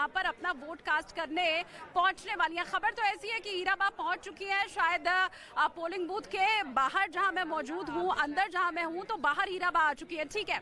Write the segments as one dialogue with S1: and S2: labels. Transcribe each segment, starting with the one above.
S1: पर अपना vote cast करने पहुंचने वाली हैं। खबर तो ऐसी है कि हीराबा पहुंच चुकी है, शायद पोलिंग बूथ के बाहर जहां मैं मौजूद हूं, अंदर जहां मैं हूं तो बाहर हीराबा आ चुकी है। ठीक है,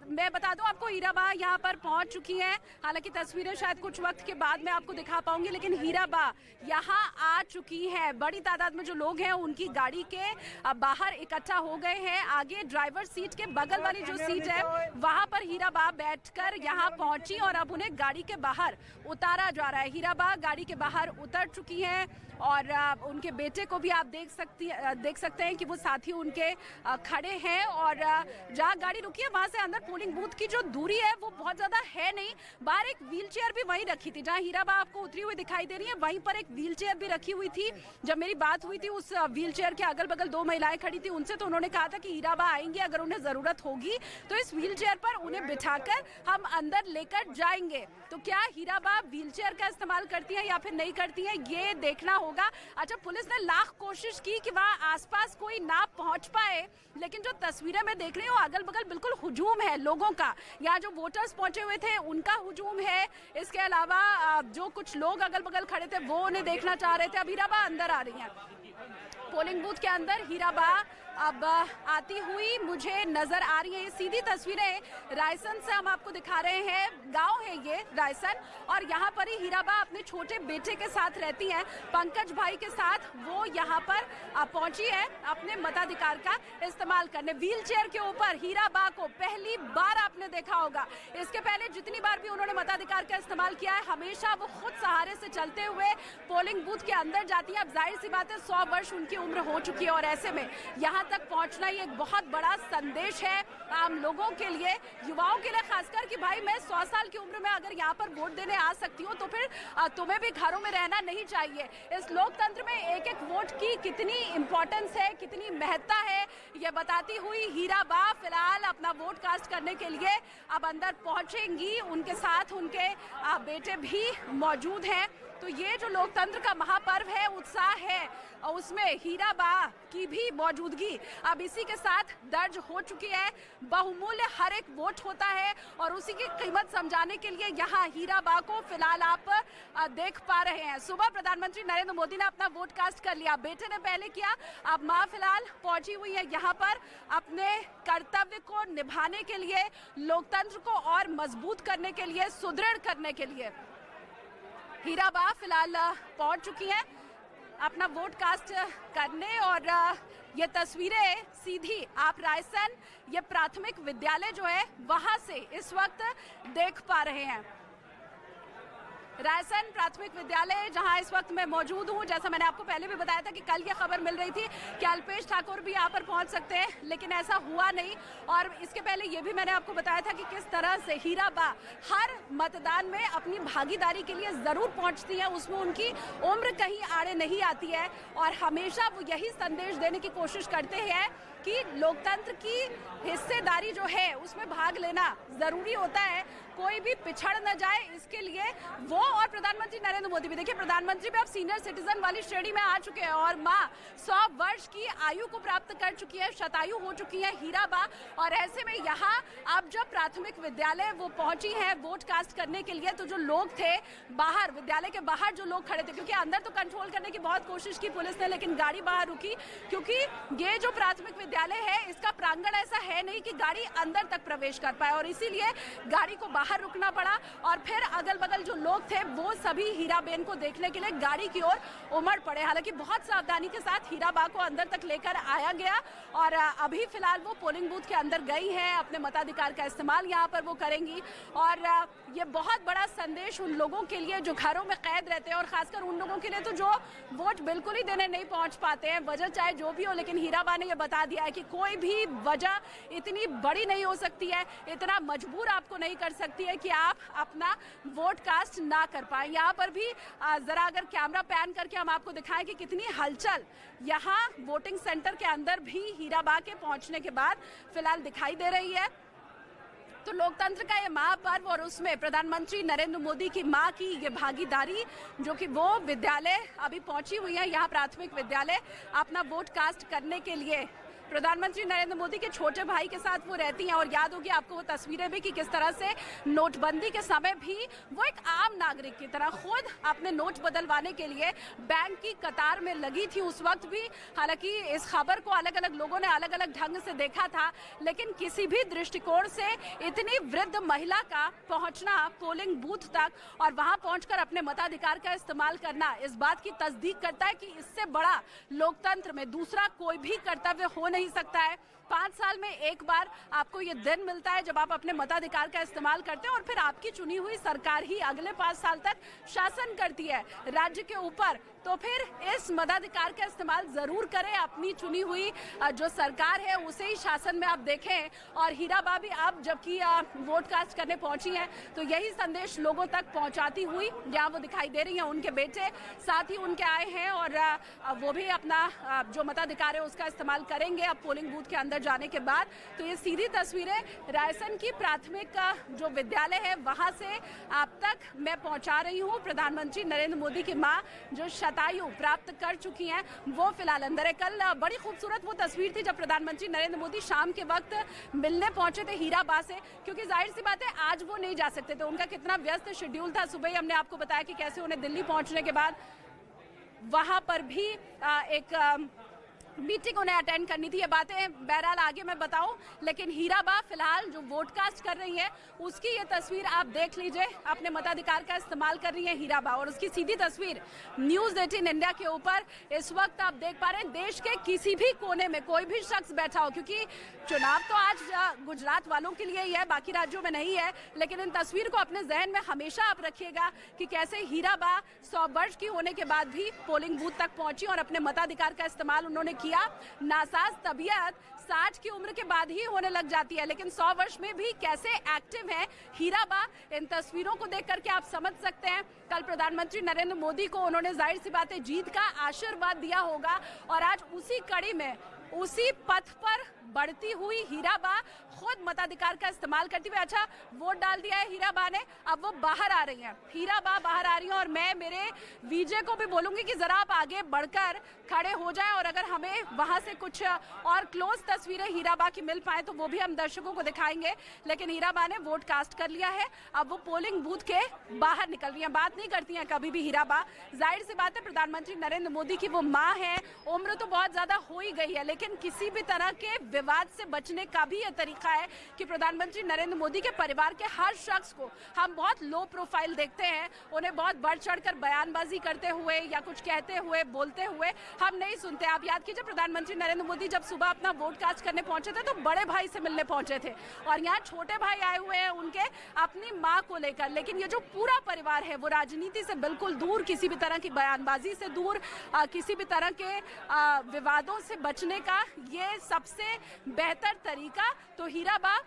S1: मैं बता दूं आपको, हीराबा यहां पर पहुंच चुकी है। हालांकि तस्वीरें शायद कुछ वक्त के बाद में आपको दिखा पाऊंगी, लेकिन हीराबा यहां आ चुकी है। बड़ी तादाद में जो लोग हैं उनकी गाड़ी के बाहर इकट्ठा हो गए हैं। आगे ड्राइवर सीट के बगल वाली जो सीट है वहां पर हीराबा बैठकर यहां पहुंची और अब उन्हें गाड़ी के बाहर उतारा जा रहा है। हीराबा गाड़ी के बाहर उतर चुकी हैं और उनके बेटे को भी आप देख सकते हैं कि वो साथी उनके खड़े हैं और जहां गाड़ी रुकी है वहां से अंदर पोलिंग बूथ की जो दूरी है वो बहुत ज्यादा है नहीं। बाहर एक व्हील चेयर भी वहीं रखी थी, जहां हीराबा आपको उतरी हुई दिखाई दे रही है वहीं पर एक व्हील चेयर भी रखी हुई थी। जब मेरी बात हुई थी उस व्हील चेयर के अगल बगल दो महिलाएं खड़ी थी उनसे, तो उन्होंने कहा था कि हीराबा आएंगे, अगर उन्हें जरूरत होगी तो इस व्हील चेयर पर उन्हें बिठाकर हम अंदर लेकर जाएंगे। तो क्या हीराबा व्हील चेयर का इस्तेमाल करती है या फिर नहीं करती है, ये देखना होगा। अच्छा, पुलिस ने लाख कोशिश की कि वहां आसपास कोई ना पहुंच पाए, लेकिन जो तस्वीरें मैं देख रही हूँ अगल बगल बिल्कुल हुजूम है लोगों का। यहाँ जो वोटर्स पहुंचे हुए थे उनका हुजूम है। इसके अलावा जो कुछ लोग अगल बगल खड़े थे वो उन्हें देखना चाह रहे थे। अब हीराबा अंदर आ रही हैं, पोलिंग बूथ के अंदर हीराबा अब आती हुई मुझे नजर आ रही है। ये सीधी तस्वीरें रायसन से हम आपको दिखा रहे हैं। गांव है ये रायसन और यहाँ पर ही हीराबा अपने छोटे बेटे के साथ रहती हैं, पंकज भाई के साथ। वो यहाँ पर पहुंची है अपने मताधिकार का इस्तेमाल करने। व्हील चेयर के ऊपर हीराबा को पहली बार आपने देखा होगा। इसके पहले जितनी बार भी उन्होंने मताधिकार का इस्तेमाल किया है हमेशा वो खुद सहारे से चलते हुए पोलिंग बूथ के अंदर जाती है। अब जाहिर सी बात है 100 वर्ष उनकी उम्र हो चुकी है और ऐसे में यहाँ तक पहुंचना ही एक बहुत बड़ा संदेश है आम लोगों के लिए, युवाओं के लिए खासकर, कि भाई मैं 100 साल की उम्र में अगर यहाँ पर वोट देने आ सकती हूँ तो फिर तुम्हें भी घरों में रहना नहीं चाहिए। इस लोकतंत्र में एक एक वोट की कितनी इंपॉर्टेंस है, कितनी महत्ता है, ये बताती हुई हीराबा फिलहाल अपना वोट कास्ट करने के लिए अब अंदर पहुंचेंगी। उनके साथ उनके बेटे भी मौजूद हैं। तो ये जो लोकतंत्र का महापर्व है, उत्साह है, और उसमें हीराबा की भी मौजूदगी अब इसी के साथ दर्ज हो चुकी है। बहुमूल्य हर एक वोट होता है और उसी की कीमत समझाने के लिए यहाँ हीराबा को फिलहाल आप देख पा रहे हैं। सुबह प्रधानमंत्री नरेंद्र मोदी ने अपना वोट कास्ट कर लिया, बेटे ने पहले किया, अब माँ फिलहाल पहुंची हुई है यहाँ पर अपने कर्तव्य को निभाने के लिए, लोकतंत्र को और मजबूत करने के लिए, सुदृढ़ करने के लिए हीराबा फिलहाल पहुंच चुकी हैं अपना वोट कास्ट करने। और ये तस्वीरें सीधी आप रायसन, ये प्राथमिक विद्यालय जो है वहां से इस वक्त देख पा रहे हैं। रायसन प्राथमिक विद्यालय जहां इस वक्त मैं मौजूद हूं। जैसा मैंने आपको पहले भी बताया था कि कल ये खबर मिल रही थी कि अल्पेश ठाकुर भी यहां पर पहुंच सकते हैं, लेकिन ऐसा हुआ नहीं। और इसके पहले ये भी मैंने आपको बताया था कि किस तरह से हीराबा हर मतदान में अपनी भागीदारी के लिए जरूर पहुंचती है, उसमें उनकी उम्र कहीं आड़े नहीं आती है और हमेशा वो यही संदेश देने की कोशिश करते हैं कि लोकतंत्र की हिस्सेदारी जो है उसमें भाग लेना जरूरी होता है, कोई भी पिछड़ न जाए, इसके लिए वो और प्रधानमंत्री नरेंद्र मोदी भी। देखिए, प्रधानमंत्री भी अब सीनियर सिटीजन वाली श्रेणी में आ चुके हैं और माँ 100 वर्ष की आयु को प्राप्त कर चुकी है, शतायु हो चुकी है हीराबा। और ऐसे में यहाँ अब जब प्राथमिक विद्यालय वो पहुंची है वोट कास्ट करने के लिए, तो जो लोग थे बाहर, विद्यालय के बाहर जो लोग खड़े थे, क्योंकि अंदर तो कंट्रोल करने की बहुत कोशिश की पुलिस ने, लेकिन गाड़ी बाहर रुकी, क्योंकि ये जो प्राथमिक विद्यालय है इसका प्रांगण ऐसा है नहीं कि गाड़ी अंदर तक प्रवेश कर पाए, और इसीलिए गाड़ी को बाहर रुकना पड़ा। और फिर अगल बगल जो लोग थे वो सभी हीराबेन को देखने के लिए गाड़ी की ओर उमड़ पड़े। हालांकि बहुत सावधानी के साथ हीराबा को अंदर तक लेकर आया गया और अभी फिलहाल वो पोलिंग बूथ के अंदर गई है, अपने मताधिकार का इस्तेमाल यहाँ पर वो करेंगी। और ये बहुत बड़ा संदेश उन लोगों के लिए जो घरों में कैद रहते हैं और खासकर उन लोगों के लिए तो जो वोट बिल्कुल ही देने नहीं पहुंच पाते हैं, वजह चाहे जो भी हो, लेकिन हीराबा ने ये बता दिया है कि कोई भी वजह इतनी बड़ी नहीं हो सकती है, इतना मजबूर आपको नहीं कर सकती है कि आप अपना वोट कास्ट ना कर पाए। यहाँ पर भी जरा अगर कैमरा पैन करके हम आपको दिखाएं कि कितनी हलचल यहाँ वोटिंग सेंटर के अंदर भी हीराबा के पहुंचने के बाद फिलहाल दिखाई दे रही है। तो लोकतंत्र का ये महापर्व और उसमें प्रधानमंत्री नरेंद्र मोदी की मां की ये भागीदारी, जो कि वो विद्यालय अभी पहुंची हुई है, यहाँ प्राथमिक विद्यालय अपना वोट कास्ट करने के लिए प्रधानमंत्री नरेंद्र मोदी के छोटे भाई के साथ वो रहती हैं। और याद होगी आपको वो तस्वीरें भी कि किस तरह से नोटबंदी के समय भी वो एक आम नागरिक की तरह खुद अपने नोट बदलवाने के लिए बैंक की कतार में लगी थी उस वक्त भी। हालांकि इस खबर को अलग अलग लोगों ने अलग अलग ढंग से देखा था, लेकिन किसी भी दृष्टिकोण से इतनी वृद्ध महिला का पहुंचना पोलिंग बूथ तक और वहां पहुंचकर अपने मताधिकार का इस्तेमाल करना इस बात की तस्दीक करता है कि इससे बड़ा लोकतंत्र में दूसरा कोई भी कर्तव्य हो नहीं सकता है। 5 साल में एक बार आपको ये दिन मिलता है जब आप अपने मताधिकार का इस्तेमाल करते हैं और फिर आपकी चुनी हुई सरकार ही अगले 5 साल तक शासन करती है राज्य के ऊपर। तो फिर इस मताधिकार का इस्तेमाल जरूर करें, अपनी चुनी हुई जो सरकार है उसे ही शासन में आप देखें। और हीरा बा भी अब जबकि वोट कास्ट करने पहुंची हैं तो यही संदेश लोगों तक पहुंचाती हुई जहां वो दिखाई दे रही हैं। उनके बेटे साथ ही उनके आए हैं और वो भी अपना जो मताधिकार है उसका इस्तेमाल करेंगे अब पोलिंग बूथ के अंदर जाने के बाद। तो ये सीधी तस्वीरें रायसन की प्राथमिक जो विद्यालय है वहां से आप तक मैं पहुंचा रही हूं। प्रधानमंत्री नरेंद्र मोदी की मां जो शतायु प्राप्त कर चुकी हैं वो फिलहाल अंदर है। कल बड़ी खूबसूरत वो तस्वीर थी जब प्रधानमंत्री नरेंद्र मोदी शाम के वक्त मिलने पहुंचे थे हीरा बा से, क्योंकि जाहिर सी बात है आज वो नहीं जा सकते थे। उनका कितना व्यस्त शेड्यूल था। सुबह ही हमने आपको बताया कि कैसे उन्हें दिल्ली पहुंचने के बाद वहां पर भी एक मीटिंग उन्हें अटेंड करनी थी। ये बातें बहरहाल आगे मैं बताऊं, लेकिन हीरा बा फिलहाल जो वोट कास्ट कर रही है उसकी ये तस्वीर आप देख लीजिए। अपने मताधिकार का इस्तेमाल कर रही है हीरा बा और उसकी सीधी तस्वीर न्यूज़ 18 इंडिया के ऊपर इस वक्त आप देख पा रहे हैं। देश के किसी भी कोने में कोई भी शख्स बैठा हो, क्योंकि चुनाव तो आज गुजरात वालों के लिए ही है, बाकी राज्यों में नहीं है, लेकिन इन तस्वीर को अपने जहन में हमेशा आप रखिएगा कि कैसे हीरा बा 100 वर्ष की होने के बाद भी पोलिंग बूथ तक पहुंची और अपने मताधिकार का इस्तेमाल उन्होंने किया। नासाज तबीयत 60 की उम्र के बाद ही होने लग जाती है, लेकिन 100 वर्ष में भी कैसे एक्टिव है हीरा बा, इन तस्वीरों को देख करके आप समझ सकते हैं। कल प्रधानमंत्री नरेंद्र मोदी को उन्होंने जाहिर सी बात है जीत का आशीर्वाद दिया होगा और आज उसी कड़ी में उसी पथ पर बढ़ती हुई हीरा बा खुद मताधिकार का इस्तेमाल करती हुई, अच्छा वोट डाल दिया है हीरा बा ने, अब वो बाहर आ रही हैं। हीरा बा बाहर आ रही हैं और मैं मेरे वीजे को भी बोलूंगी कि जरा आप आगे बढ़कर खड़े हो जाएं और अगर हमें वहां से कुछ और क्लोज तस्वीरें हीरा बा की मिल पाए तो वो भी हम दर्शकों को दिखाएंगे। लेकिन हीरा बा ने वोट कास्ट कर लिया है, अब वो पोलिंग बूथ के बाहर निकल रही है। बात नहीं करती हैं कभी भी हीरा बा। जाहिर सी बात है प्रधानमंत्री नरेंद्र मोदी की वो माँ है, उम्र तो बहुत ज्यादा हो ही गई है, लेकिन किसी भी तरह के विवाद से बचने का भी ये तरीका है कि प्रधानमंत्री नरेंद्र मोदी के परिवार के हर शख्स को हम बहुत लो प्रोफाइल देखते हैं, उन्हें बहुत बढ़ चढ़कर बयानबाजी करते हुए या कुछ कहते हुए बोलते हुए हम नहीं सुनते। आप याद कीजिए प्रधानमंत्री नरेंद्र मोदी जब सुबह अपना वोट कास्ट करने पहुंचे थे तो बड़े भाई से मिलने पहुंचे थे और यहाँ छोटे भाई आए हुए हैं उनके अपनी माँ को लेकर। लेकिन ये जो पूरा परिवार है वो राजनीति से बिल्कुल दूर, किसी भी तरह की बयानबाजी से दूर, किसी भी तरह के विवादों से बचने का ये सबसे बेहतर तरीका। तो हीरा बा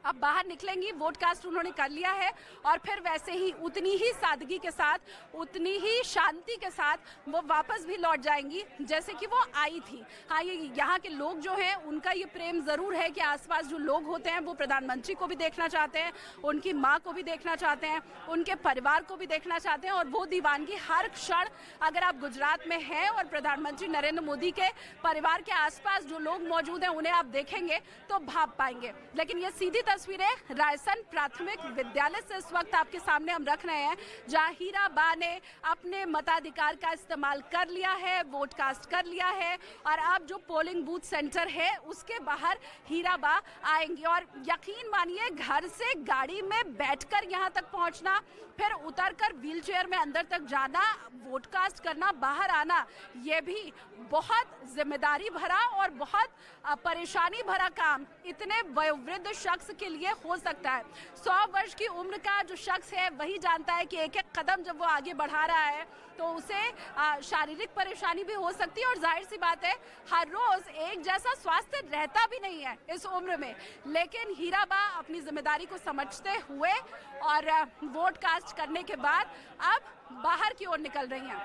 S1: अब बाहर निकलेंगी, वोट कास्ट उन्होंने कर लिया है और फिर वैसे ही उतनी ही सादगी के साथ, उतनी ही शांति के साथ वो वापस भी लौट जाएंगी जैसे कि वो आई थी। हाँ, ये यहाँ के लोग जो हैं उनका ये प्रेम ज़रूर है कि आसपास जो लोग होते हैं वो प्रधानमंत्री को भी देखना चाहते हैं, उनकी माँ को भी देखना चाहते हैं, उनके परिवार को भी देखना चाहते हैं और वो दीवानगी हर क्षण अगर आप गुजरात में हैं और प्रधानमंत्री नरेंद्र मोदी के परिवार के आसपास जो लोग मौजूद हैं उन्हें आप देखेंगे तो भाप पाएंगे। लेकिन ये सीधी तस्वीरें रायसन प्राथमिक विद्यालय से इस वक्त आपके सामने हम रख रहे हैं जहां हीरा बा ने अपने मताधिकार का इस्तेमाल कर लिया है, वोट कास्ट कर लिया है और अब जो पोलिंग बूथ सेंटर है उसके बाहर हीरा बा आएंगी। और यकीन मानिए घर से गाड़ी में बैठकर यहां तक पहुंचना, फिर उतरकर व्हीलचेयर में अंदर तक जाना, वोट कास्ट करना, बाहर आना, ये भी बहुत जिम्मेदारी भरा और बहुत परेशानी भरा काम इतने वयोवृद्ध शख्स के लिए हो सकता है। 100 वर्ष की उम्र का जो शख्स है वही जानता है कि एक एक कदम जब वो आगे बढ़ा रहा है तो उसे शारीरिक परेशानी भी हो सकती है और जाहिर सी बात है हर रोज एक जैसा स्वास्थ्य रहता भी नहीं है इस उम्र में। लेकिन हीरा बा अपनी जिम्मेदारी को समझते हुए और वोट कास्ट करने के बाद अब बाहर की ओर निकल रही हैं।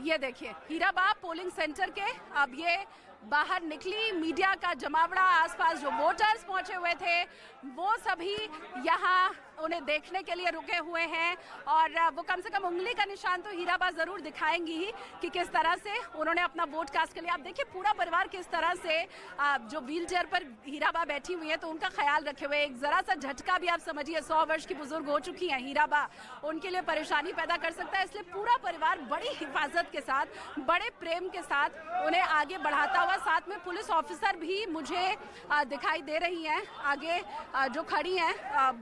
S1: ये देखिए हीरा बा पोलिंग सेंटर के अब ये बाहर निकली, मीडिया का जमावड़ा, आसपास जो वोटर्स पहुंचे हुए थे वो सभी यहाँ उन्हें देखने के लिए रुके हुए हैं और वो कम से कम उंगली का निशान तो हीराबा जरूर दिखाएंगी ही कि किस तरह से उन्होंने अपना वोट कास्ट के लिए। आप देखिए पूरा परिवार किस तरह से जो व्हील चेयर पर हीराबा बैठी हुई है तो उनका ख्याल रखे हुए। एक जरा सा झटका भी आप समझिए, 100 वर्ष की बुजुर्ग हो चुकी हैं हीराबा, उनके लिए परेशानी पैदा कर सकता है, इसलिए पूरा परिवार बड़ी हिफाजत के साथ, बड़े प्रेम के साथ उन्हें आगे बढ़ाता हुआ, साथ में पुलिस ऑफिसर भी मुझे दिखाई दे रही हैं आगे जो खड़ी हैं।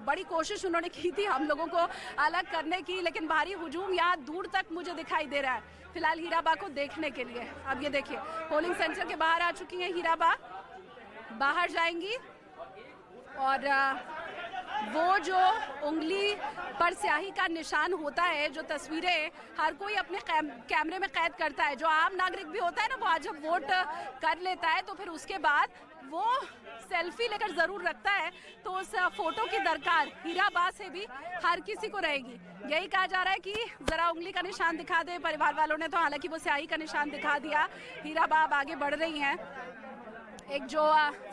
S1: बड़ी कोशिश उन्होंने की थी हम लोगों को अलग करने की, लेकिन भारी हुजूम यहाँ दूर तक मुझे दिखाई दे रहा है फिलहाल हीराबा को देखने के लिए। अब ये देखिए पोलिंग सेंटर के बाहर आ चुकी हैं हीराबा, बाहर जाएंगी और वो जो उंगली पर स्याही का निशान होता है, जो तस्वीरें हर कोई अपने कैमरे में कैद करता है, जो आम नागरिक भी होता है ना, वो आज जब वोट कर लेता है तो फिर उसके बाद वो सेल्फी लेकर जरूर रखता है, तो उस फोटो की दरकार हीराबा से भी हर किसी को रहेगी। यही कहा जा रहा है कि जरा उंगली का निशान दिखा दे। परिवार वालों ने तो हालांकि वो स्याही का निशान दिखा दिया। हीराबा अब आगे बढ़ रही हैं। एक जो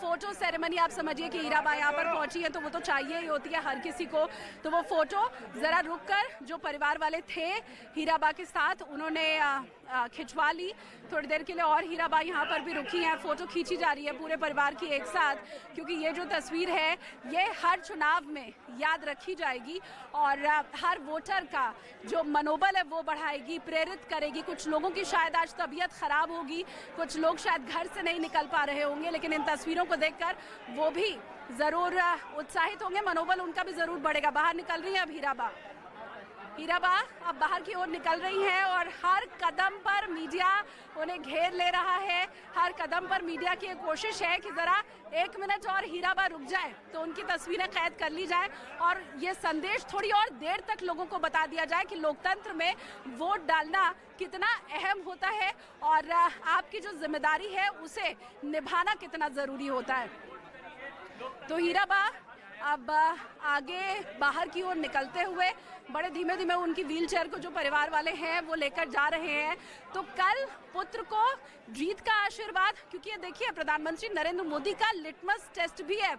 S1: फोटो सेरेमनी आप समझिए कि हीराबा यहाँ पर पहुंची है तो वो तो चाहिए ही होती है हर किसी को, तो वो फोटो जरा रुककर जो परिवार वाले थे हीराबा के साथ उन्होंने खिंचवा ली थोड़ी देर के लिए, और हीराबा यहाँ पर भी रुकी हैं। फोटो खींची जा रही है पूरे परिवार की एक साथ, क्योंकि ये जो तस्वीर है ये हर चुनाव में याद रखी जाएगी और हर वोटर का जो मनोबल है वो बढ़ाएगी, प्रेरित करेगी। कुछ लोगों की शायद आज तबीयत खराब होगी, कुछ लोग शायद घर से नहीं निकल पा रहे होंगे, लेकिन इन तस्वीरों को देखकर वो भी जरूर उत्साहित होंगे, मनोबल उनका भी जरूर बढ़ेगा। बाहर निकल रही है अब हीराबा अब बाहर की ओर निकल रही हैं और हर कदम पर मीडिया उन्हें घेर ले रहा है। हर कदम पर मीडिया की कोशिश है कि जरा 1 मिनट और हीराबा रुक जाए तो उनकी तस्वीरें कैद कर ली जाए और ये संदेश थोड़ी और देर तक लोगों को बता दिया जाए कि लोकतंत्र में वोट डालना कितना अहम होता है और आपकी जो जिम्मेदारी है उसे निभाना कितना जरूरी होता है। तो हीराबा अब आगे बाहर की ओर निकलते हुए बड़े धीमे धीमे उनकी व्हीलचेयर को जो परिवार वाले हैं वो लेकर जा रहे हैं। तो कल पुत्र को जीत का आशीर्वाद, क्योंकि ये देखिए प्रधानमंत्री नरेंद्र मोदी का लिटमस टेस्ट भी है।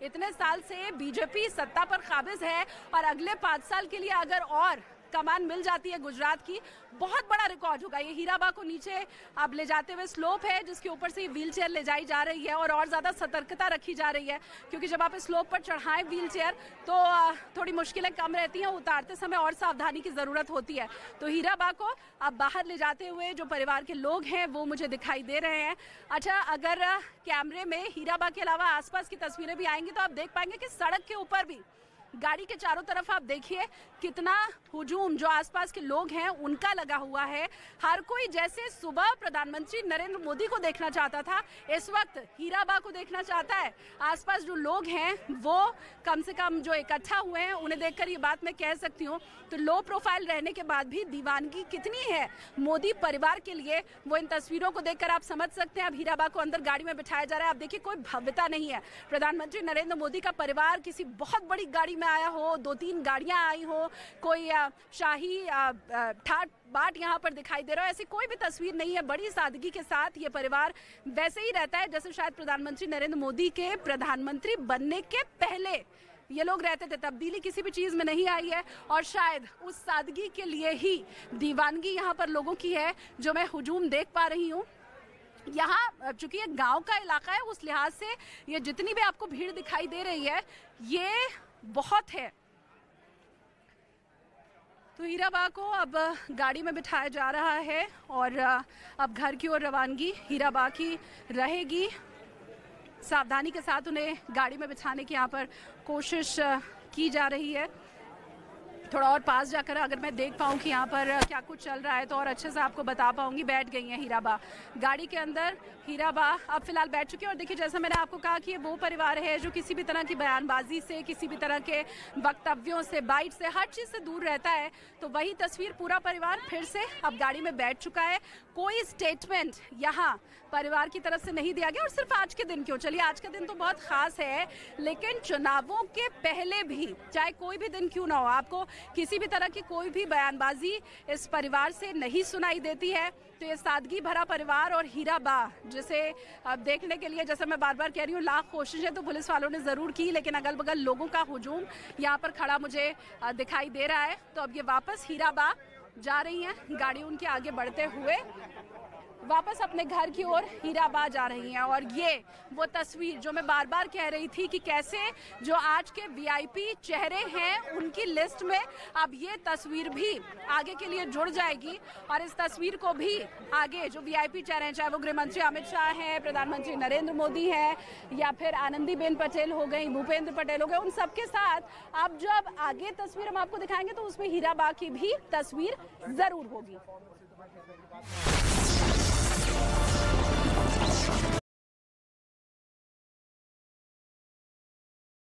S1: इतने साल से बीजेपी सत्ता पर काबिज है और अगले 5 साल के लिए अगर और कमान मिल जाती है गुजरात की, बहुत बड़ा रिकॉर्ड होगा। ये हीराबा को नीचे अब ले जाते हुए स्लोप है जिसके ऊपर से व्हीलचेयर ले जाई जा रही है और ज़्यादा सतर्कता रखी जा रही है, क्योंकि जब आप इस स्लोप पर चढ़ाएं व्हीलचेयर तो थोड़ी मुश्किलें कम रहती हैं, उतारते समय और सावधानी की ज़रूरत होती है। तो हीराबा को अब बाहर ले जाते हुए जो परिवार के लोग हैं वो मुझे दिखाई दे रहे हैं। अच्छा, अगर कैमरे में हीराबा के अलावा आसपास की तस्वीरें भी आएंगी तो आप देख पाएंगे कि सड़क के ऊपर भी, गाड़ी के चारों तरफ आप देखिए कितना हुजूम जो आसपास के लोग हैं उनका लगा हुआ है। हर कोई जैसे सुबह प्रधानमंत्री नरेंद्र मोदी को देखना चाहता था, इस वक्त हीराबा को देखना चाहता है। आसपास जो लोग हैं वो कम से कम जो इकट्ठा हुए हैं उन्हें देखकर ये बात मैं कह सकती हूँ। तो लो प्रोफाइल रहने के बाद भी दीवानगी कितनी है मोदी परिवार के लिए, वो इन तस्वीरों को देखकर आप समझ सकते हैं। अब हीराबा को अंदर गाड़ी में बिठाया जा रहा है। आप देखिए कोई भव्यता नहीं है। प्रधानमंत्री नरेंद्र मोदी का परिवार किसी बहुत बड़ी गाड़ी में आया हो, 2-3 गाड़ियां आई हो, कोई शाही ठाट बाट यहाँ पर दिखाई दे रहा है, ऐसी कोई भी तस्वीर नहीं है। बड़ी सादगी के साथ ये परिवार वैसे ही रहता है जैसे शायद प्रधानमंत्री नरेंद्र मोदी के प्रधानमंत्री बनने के पहले ये लोग रहते थे। तब्दीली किसी भी चीज में नहीं आई है और शायद उस सादगी के लिए ही दीवानगी यहाँ पर लोगों की है जो मैं हुजूम देख पा रही हूँ। यहाँ चूंकि ये गांव का इलाका है, उस लिहाज से ये जितनी भी आपको भीड़ दिखाई दे रही है ये बहुत है। तो हीराबा को अब गाड़ी में बिठाया जा रहा है और अब घर की ओर रवानगी हीराबा की रहेगी। सावधानी के साथ उन्हें गाड़ी में बिठाने की यहाँ पर कोशिश की जा रही है। थोड़ा और पास जाकर अगर मैं देख पाऊँ कि यहाँ पर क्या कुछ चल रहा है तो और अच्छे से आपको बता पाऊंगी। बैठ गई हैं हीराबा गाड़ी के अंदर। हीराबा अब फिलहाल बैठ चुकी है और देखिए जैसा मैंने आपको कहा कि ये वो परिवार है जो किसी भी तरह की बयानबाजी से, किसी भी तरह के वक्तव्यों से, बाइट से, हर चीज़ से दूर रहता है। तो वही तस्वीर पूरा परिवार फिर से अब गाड़ी में बैठ चुका है। कोई स्टेटमेंट यहाँ परिवार की तरफ से नहीं दिया गया। और सिर्फ आज के दिन क्यों, चलिए आज का दिन तो बहुत खास है, लेकिन चुनावों के पहले भी चाहे कोई भी दिन क्यों ना हो, आपको किसी भी तरह की कोई भी बयानबाजी इस परिवार से नहीं सुनाई देती है। तो ये सादगी भरा परिवार और हीरा बा, जिसे अब देखने के लिए, जैसे मैं बार बार कह रही हूँ, लाख कोशिशें तो पुलिस वालों ने ज़रूर की, लेकिन अगल बगल लोगों का हुजूम यहाँ पर खड़ा मुझे दिखाई दे रहा है। तो अब ये वापस हीरा बा जा रही हैं, गाड़ी उनके आगे बढ़ते हुए वापस अपने घर की ओर हीरा बा जा रही हैं। और ये वो तस्वीर जो मैं बार बार कह रही थी कि कैसे जो आज के वीआईपी चेहरे हैं उनकी लिस्ट में अब ये तस्वीर भी आगे के लिए जुड़ जाएगी। और इस तस्वीर को भी आगे जो वीआईपी चेहरे हैं, चाहे वो गृह मंत्री अमित शाह हैं, प्रधानमंत्री नरेंद्र मोदी हैं, या फिर आनंदीबेन पटेल हो गई, भूपेंद्र पटेल हो गए, उन सबके साथ अब जब आगे तस्वीर हम आपको दिखाएंगे तो उसमें हीरा बा की भी तस्वीर जरूर होगी।